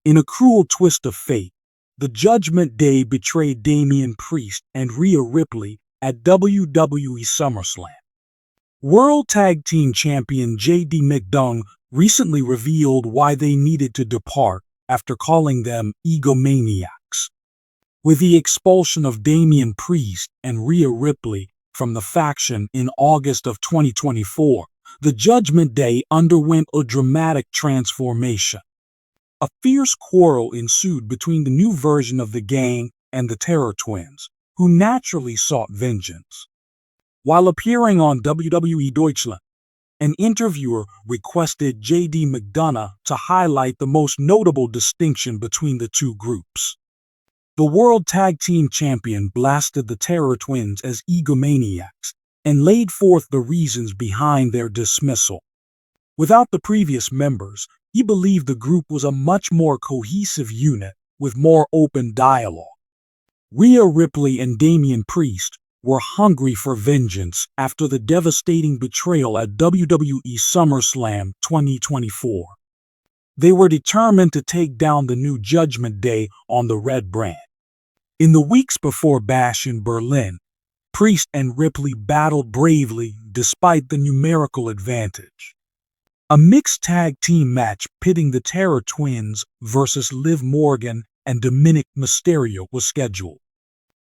In a cruel twist of fate, the Judgment Day betrayed Damian Priest and Rhea Ripley at WWE SummerSlam. World Tag Team Champion J.D. McDonough recently revealed why they needed to depart after calling them egomaniacs. With the expulsion of Damian Priest and Rhea Ripley from the faction in August of 2024, the Judgment Day underwent a dramatic transformation. A fierce quarrel ensued between the new version of the gang and the Terror Twins, who naturally sought vengeance. While appearing on WWE Deutschland, an interviewer requested J.D. McDonough to highlight the most notable distinction between the two groups. The World Tag Team Champion blasted the Terror Twins as egomaniacs and laid forth the reasons behind their dismissal. Without the previous members, he believed the group was a much more cohesive unit with more open dialogue. Rhea Ripley and Damian Priest were hungry for vengeance after the devastating betrayal at WWE SummerSlam 2024. They were determined to take down the new Judgment Day on the red brand. In the weeks before Bash in Berlin, Priest and Ripley battled bravely despite the numerical advantage. A mixed tag team match pitting the Terror Twins versus Liv Morgan and Dominic Mysterio was scheduled.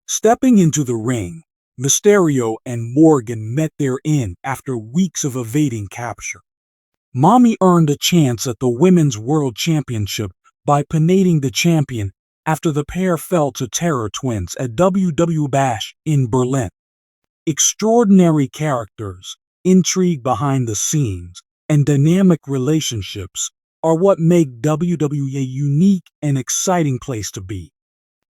Stepping into the ring, Mysterio and Morgan met their end after weeks of evading capture. Mommy earned a chance at the Women's World Championship by pinnating the champion after the pair fell to Terror Twins at WWE Bash in Berlin. Extraordinary characters, intrigue behind the scenes, and dynamic relationships are what make WWE a unique and exciting place to be.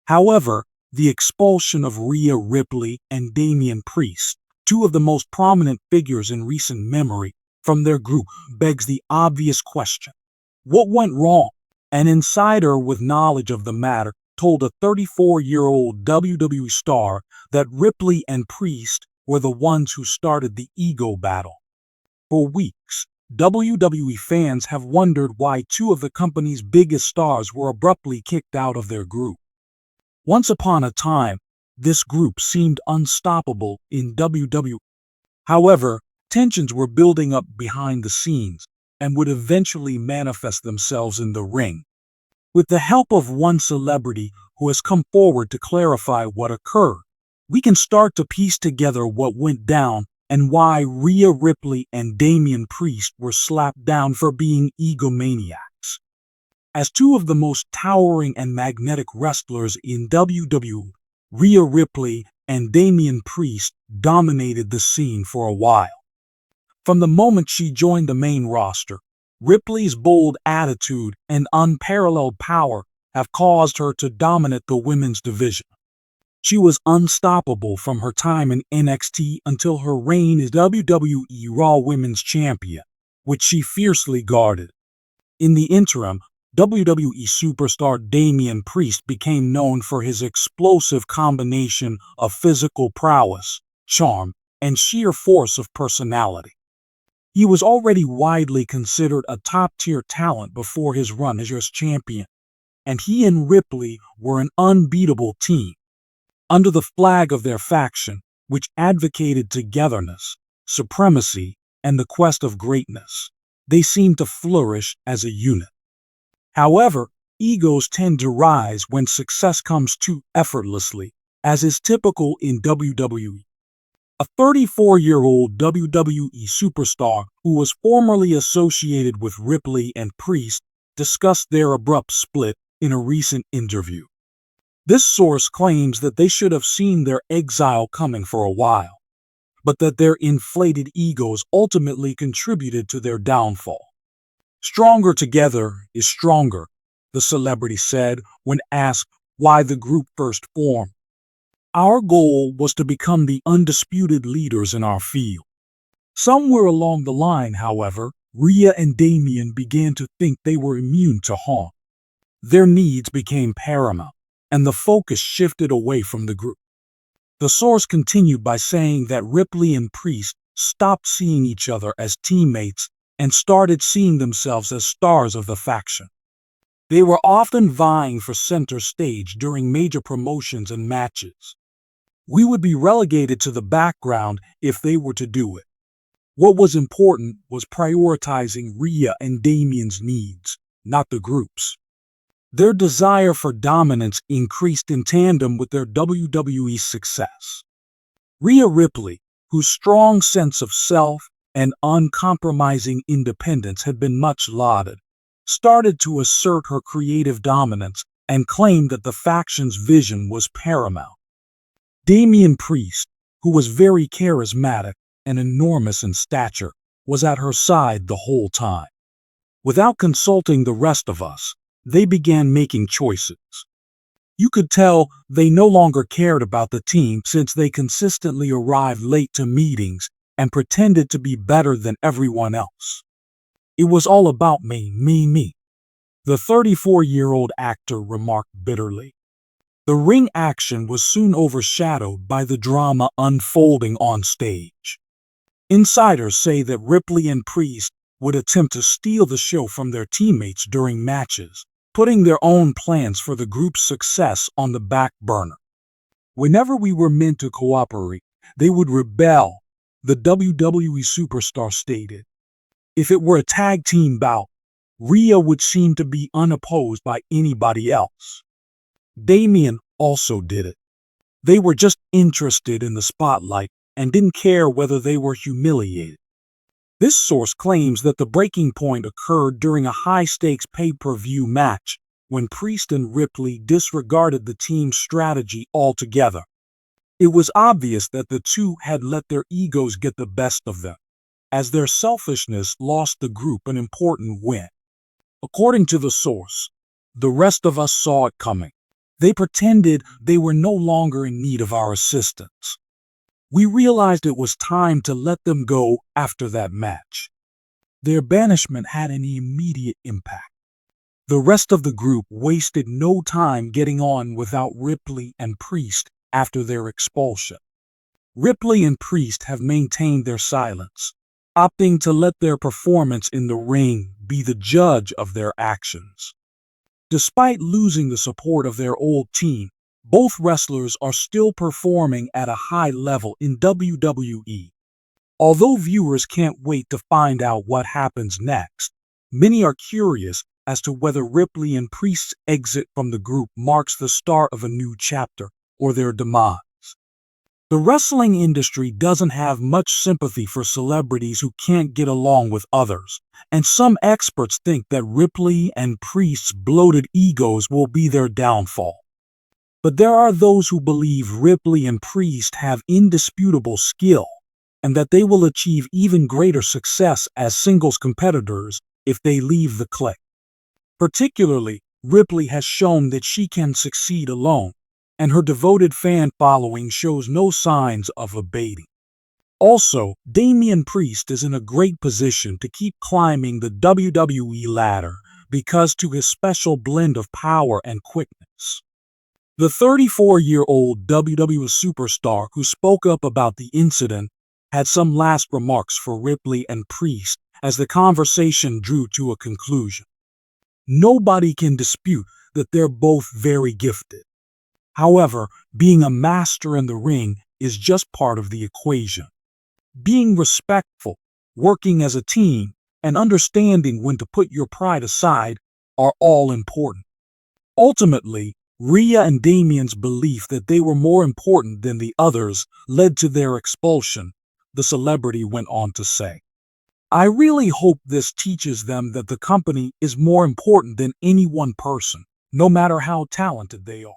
However, the expulsion of Rhea Ripley and Damian Priest, two of the most prominent figures in recent memory, from their group begs the obvious question: what went wrong? An insider with knowledge of the matter told a 34-year-old WWE star that Ripley and Priest were the ones who started the ego battle. For weeks, WWE fans have wondered why two of the company's biggest stars were abruptly kicked out of their group. Once upon a time, this group seemed unstoppable in WWE. However, tensions were building up behind the scenes and would eventually manifest themselves in the ring. With the help of one celebrity who has come forward to clarify what occurred, we can start to piece together what went down and why Rhea Ripley and Damian Priest were slapped down for being egomaniacs. As two of the most towering and magnetic wrestlers in WWE, Rhea Ripley and Damian Priest dominated the scene for a while. From the moment she joined the main roster, Ripley's bold attitude and unparalleled power have caused her to dominate the women's division. She was unstoppable from her time in NXT until her reign as WWE Raw Women's Champion, which she fiercely guarded. In the interim, WWE superstar Damian Priest became known for his explosive combination of physical prowess, charm, and sheer force of personality. He was already widely considered a top-tier talent before his run as US champion, and he and Ripley were an unbeatable team. Under the flag of their faction, which advocated togetherness, supremacy, and the quest of greatness, they seemed to flourish as a unit. However, egos tend to rise when success comes too effortlessly, as is typical in WWE. A 34-year-old WWE superstar who was formerly associated with Ripley and Priest discussed their abrupt split in a recent interview. This source claims that they should have seen their exile coming for a while, but that their inflated egos ultimately contributed to their downfall. "Stronger together is stronger," the celebrity said when asked why the group first formed. "Our goal was to become the undisputed leaders in our field." Somewhere along the line, however, Rhea and Damian began to think they were immune to harm. Their needs became paramount, and the focus shifted away from the group. The source continued by saying that Ripley and Priest stopped seeing each other as teammates and started seeing themselves as stars of the faction. They were often vying for center stage during major promotions and matches. We would be relegated to the background if they were to do it. What was important was prioritizing Rhea and Damian's needs, not the group's. Their desire for dominance increased in tandem with their WWE success. Rhea Ripley, whose strong sense of self and uncompromising independence had been much lauded, started to assert her creative dominance and claimed that the faction's vision was paramount. Damian Priest, who was very charismatic and enormous in stature, was at her side the whole time. Without consulting the rest of us, they began making choices. You could tell they no longer cared about the team since they consistently arrived late to meetings and pretended to be better than everyone else. It was all about me, the 34-year-old actor remarked bitterly. The ring action was soon overshadowed by the drama unfolding on stage. Insiders say that Ripley and Priest would attempt to steal the show from their teammates during matches, putting their own plans for the group's success on the back burner. Whenever we were meant to cooperate, they would rebel, the WWE superstar stated. If it were a tag team bout, Rhea would seem to be unopposed by anybody else. Damian also did it. They were just interested in the spotlight and didn't care whether they were humiliated. This source claims that the breaking point occurred during a high-stakes pay-per-view match when Priest and Ripley disregarded the team's strategy altogether. It was obvious that the two had let their egos get the best of them, as their selfishness lost the group an important win. According to the source, the rest of us saw it coming. They pretended they were no longer in need of our assistance. We realized it was time to let them go after that match. Their banishment had an immediate impact. The rest of the group wasted no time getting on without Ripley and Priest after their expulsion. Ripley and Priest have maintained their silence, opting to let their performance in the ring be the judge of their actions. Despite losing the support of their old team, both wrestlers are still performing at a high level in WWE. Although viewers can't wait to find out what happens next, many are curious as to whether Ripley and Priest's exit from the group marks the start of a new chapter or their demise. The wrestling industry doesn't have much sympathy for celebrities who can't get along with others, and some experts think that Ripley and Priest's bloated egos will be their downfall. But there are those who believe Ripley and Priest have indisputable skill, and that they will achieve even greater success as singles competitors if they leave the clique. Particularly, Ripley has shown that she can succeed alone, and her devoted fan following shows no signs of abating. Also, Damian Priest is in a great position to keep climbing the WWE ladder because to his special blend of power and quickness. The 34-year-old WWE superstar who spoke up about the incident had some last remarks for Ripley and Priest as the conversation drew to a conclusion. Nobody can dispute that they're both very gifted. However, being a master in the ring is just part of the equation. Being respectful, working as a team, and understanding when to put your pride aside are all important. Ultimately, Rhea and Damian's belief that they were more important than the others led to their expulsion, the celebrity went on to say. I really hope this teaches them that the company is more important than any one person, no matter how talented they are.